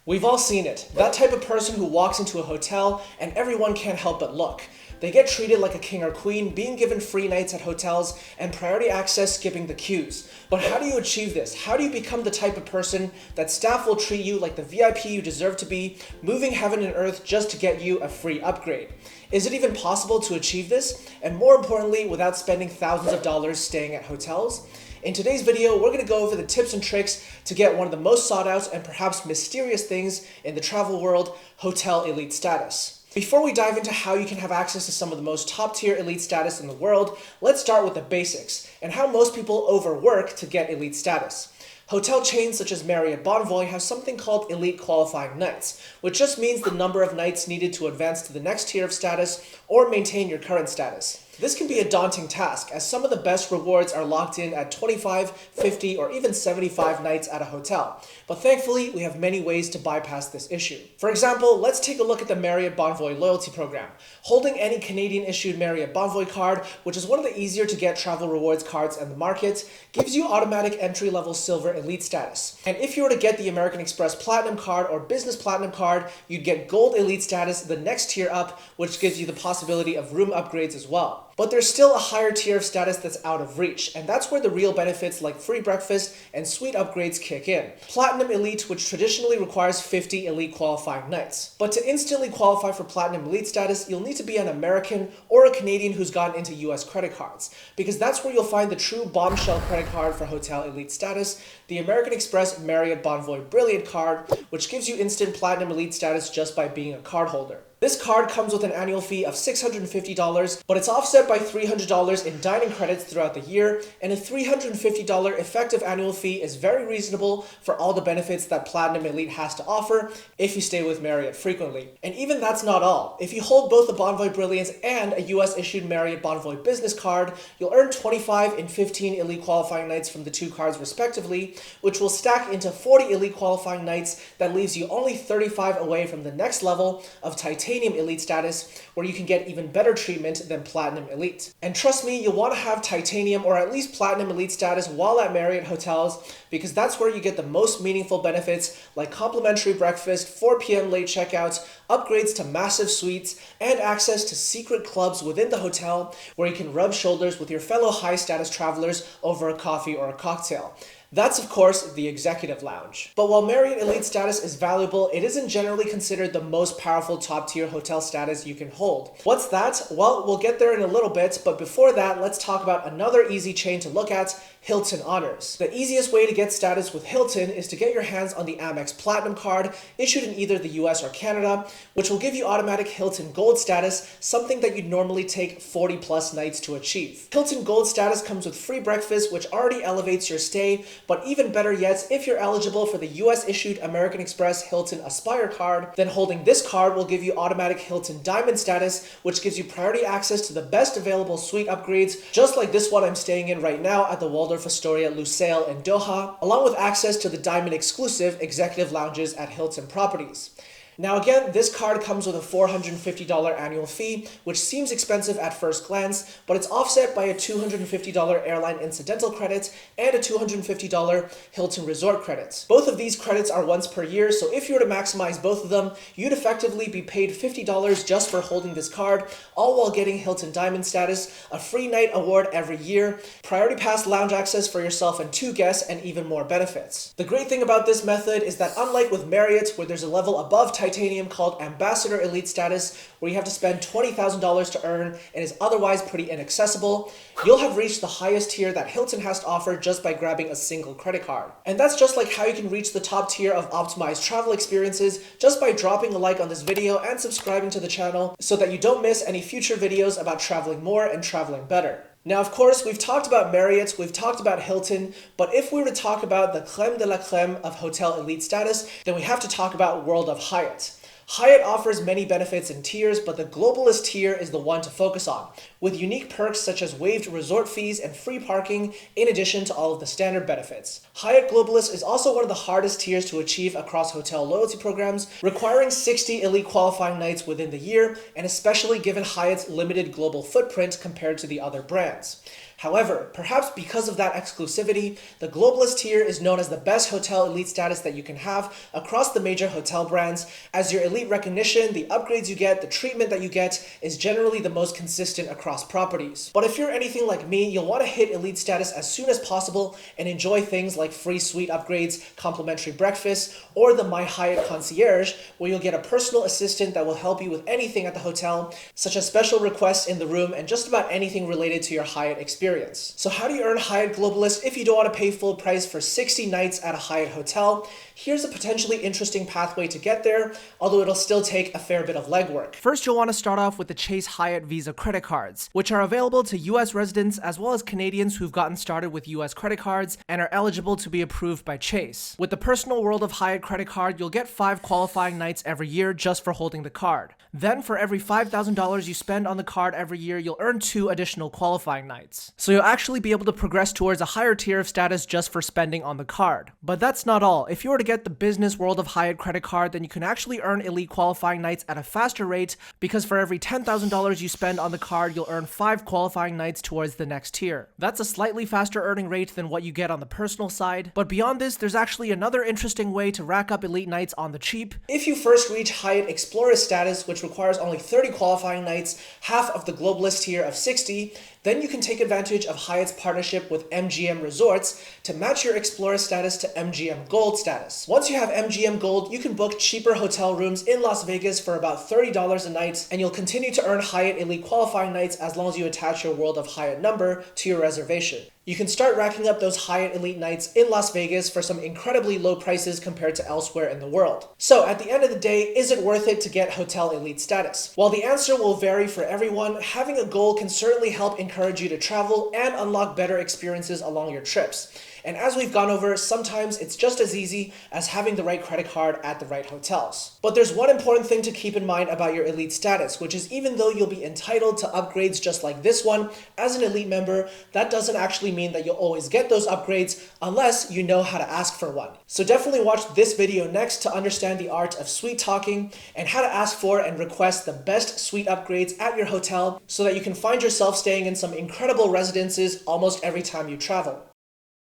We've all seen it, that type of person who walks into a hotel and everyone can't help but look. They get treated like a king or queen, being given free nights at hotels and priority access skipping the queues. But how do you achieve this? How do you become the type of person that staff will treat you like the VIP you deserve to be, moving heaven and earth just to get you a free upgrade? Is it even possible to achieve this? And more importantly, without spending thousands of dollars staying at hotels? In today's video, we're going to go over the tips and tricks to get one of the most sought out and perhaps mysterious things in the travel world, hotel elite status. Before we dive into how you can have access to some of the most top-tier elite status in the world, let's start with the basics and how most people overwork to get elite status. Hotel chains such as Marriott Bonvoy have something called elite qualifying nights, which just means the number of nights needed to advance to the next tier of status or maintain your current status. This can be a daunting task, as some of the best rewards are locked in at 25, 50, or even 75 nights at a hotel. But thankfully, we have many ways to bypass this issue. For example, let's take a look at the Marriott Bonvoy loyalty program. Holding any Canadian-issued Marriott Bonvoy card, which is one of the easier to get travel rewards cards in the market, gives you automatic entry-level silver elite status. And if you were to get the American Express Platinum card or Business Platinum card, you'd get gold elite status, the next tier up, which gives you the possibility of room upgrades as well. But there's still a higher tier of status that's out of reach, and that's where the real benefits like free breakfast and suite upgrades kick in. Platinum Elite, which traditionally requires 50 elite qualifying nights. But to instantly qualify for Platinum Elite status, you'll need to be an American or a Canadian who's gotten into US credit cards, because that's where you'll find the true bombshell credit card for hotel elite status, the American Express Marriott Bonvoy Brilliant card, which gives you instant Platinum Elite status just by being a cardholder. This card comes with an annual fee of $650, but it's offset by $300 in dining credits throughout the year, and a $350 effective annual fee is very reasonable for all the benefits that Platinum Elite has to offer if you stay with Marriott frequently. And even that's not all. If you hold both the Bonvoy Brilliance and a US-issued Marriott Bonvoy Business card, you'll earn 25 and 15 elite qualifying nights from the two cards respectively, which will stack into 40 elite qualifying nights that leaves you only 35 away from the next level of Titanium Elite status, where you can get even better treatment than Platinum Elite. And trust me, you'll want to have Titanium or at least Platinum Elite status while at Marriott hotels, because that's where you get the most meaningful benefits like complimentary breakfast, 4 p.m. late checkouts, upgrades to massive suites, and access to secret clubs within the hotel where you can rub shoulders with your fellow high-status travelers over a coffee or a cocktail. That's, of course, the Executive Lounge. But while Marriott Elite status is valuable, it isn't generally considered the most powerful top-tier hotel status you can hold. What's that? Well, we'll get there in a little bit, but before that, let's talk about another easy chain to look at, Hilton Honors. The easiest way to get status with Hilton is to get your hands on the Amex Platinum card, issued in either the US or Canada, which will give you automatic Hilton Gold status, something that you'd normally take 40 plus nights to achieve. Hilton Gold status comes with free breakfast, which already elevates your stay, but even better yet, if you're eligible for the US-issued American Express Hilton Aspire card, then holding this card will give you automatic Hilton Diamond status, which gives you priority access to the best available suite upgrades, just like this one I'm staying in right now at the Waldorf Astoria Lusail in Doha, along with access to the Diamond exclusive executive lounges at Hilton properties. Now again, this card comes with a $450 annual fee, which seems expensive at first glance, but it's offset by a $250 airline incidental credit and a $250 Hilton Resort credit. Both of these credits are once per year, so if you were to maximize both of them, you'd effectively be paid $50 just for holding this card, all while getting Hilton Diamond status, a free night award every year, priority pass lounge access for yourself and 2 guests, and even more benefits. The great thing about this method is that unlike with Marriott, where there's a level above Titanium called Ambassador Elite status, where you have to spend $20,000 to earn and is otherwise pretty inaccessible, you'll have reached the highest tier that Hilton has to offer just by grabbing a single credit card. And that's just like how you can reach the top tier of optimized travel experiences just by dropping a like on this video and subscribing to the channel so that you don't miss any future videos about traveling more and traveling better. Now, of course, we've talked about Marriott, we've talked about Hilton, but if we were to talk about the creme de la creme of hotel elite status, then we have to talk about World of Hyatt. Hyatt offers many benefits and tiers, but the Globalist tier is the one to focus on, with unique perks such as waived resort fees and free parking, in addition to all of the standard benefits. Hyatt Globalist is also one of the hardest tiers to achieve across hotel loyalty programs, requiring 60 elite qualifying nights within the year, and especially given Hyatt's limited global footprint compared to the other brands. However, perhaps because of that exclusivity, the Globalist tier is known as the best hotel elite status that you can have across the major hotel brands, as your elite recognition, the upgrades you get, the treatment that you get is generally the most consistent across properties. But if you're anything like me, you'll want to hit elite status as soon as possible and enjoy things like free suite upgrades, complimentary breakfast, or the My Hyatt concierge, where you'll get a personal assistant that will help you with anything at the hotel, such as special requests in the room and just about anything related to your Hyatt experience. So how do you earn Hyatt Globalist if you don't want to pay full price for 60 nights at a Hyatt hotel? Here's a potentially interesting pathway to get there, although it'll still take a fair bit of legwork. First, you'll want to start off with the Chase Hyatt Visa credit cards, which are available to US residents as well as Canadians who've gotten started with US credit cards and are eligible to be approved by Chase. With the Personal World of Hyatt credit card, you'll get 5 qualifying nights every year just for holding the card. Then, for every $5,000 you spend on the card every year, you'll earn 2 additional qualifying nights. So you'll actually be able to progress towards a higher tier of status just for spending on the card. But that's not all. If you were to get the Business World of Hyatt credit card, then you can actually earn elite qualifying nights at a faster rate, because for every $10,000 you spend on the card, you'll earn 5 qualifying nights towards the next tier. That's a slightly faster earning rate than what you get on the personal side. But beyond this, there's actually another interesting way to rack up elite nights on the cheap. If you first reach Hyatt Explorer status, which requires only 30 qualifying nights, half of the Globalist tier of 60, then you can take advantage of Hyatt's partnership with MGM Resorts to match your Explorer status to MGM Gold status. Once you have MGM Gold, you can book cheaper hotel rooms in Las Vegas for about $30 a night, and you'll continue to earn Hyatt Elite qualifying nights as long as you attach your World of Hyatt number to your reservation. You can start racking up those Hyatt Elite nights in Las Vegas for some incredibly low prices compared to elsewhere in the world. So at the end of the day, is it worth it to get Hotel Elite status? While the answer will vary for everyone, having a goal can certainly help encourage you to travel and unlock better experiences along your trips. And as we've gone over, sometimes it's just as easy as having the right credit card at the right hotels. But there's one important thing to keep in mind about your elite status, which is even though you'll be entitled to upgrades just like this one as an elite member, that doesn't actually mean that you'll always get those upgrades unless you know how to ask for one. So definitely watch this video next to understand the art of suite talking and how to ask for and request the best suite upgrades at your hotel so that you can find yourself staying in some incredible residences almost every time you travel.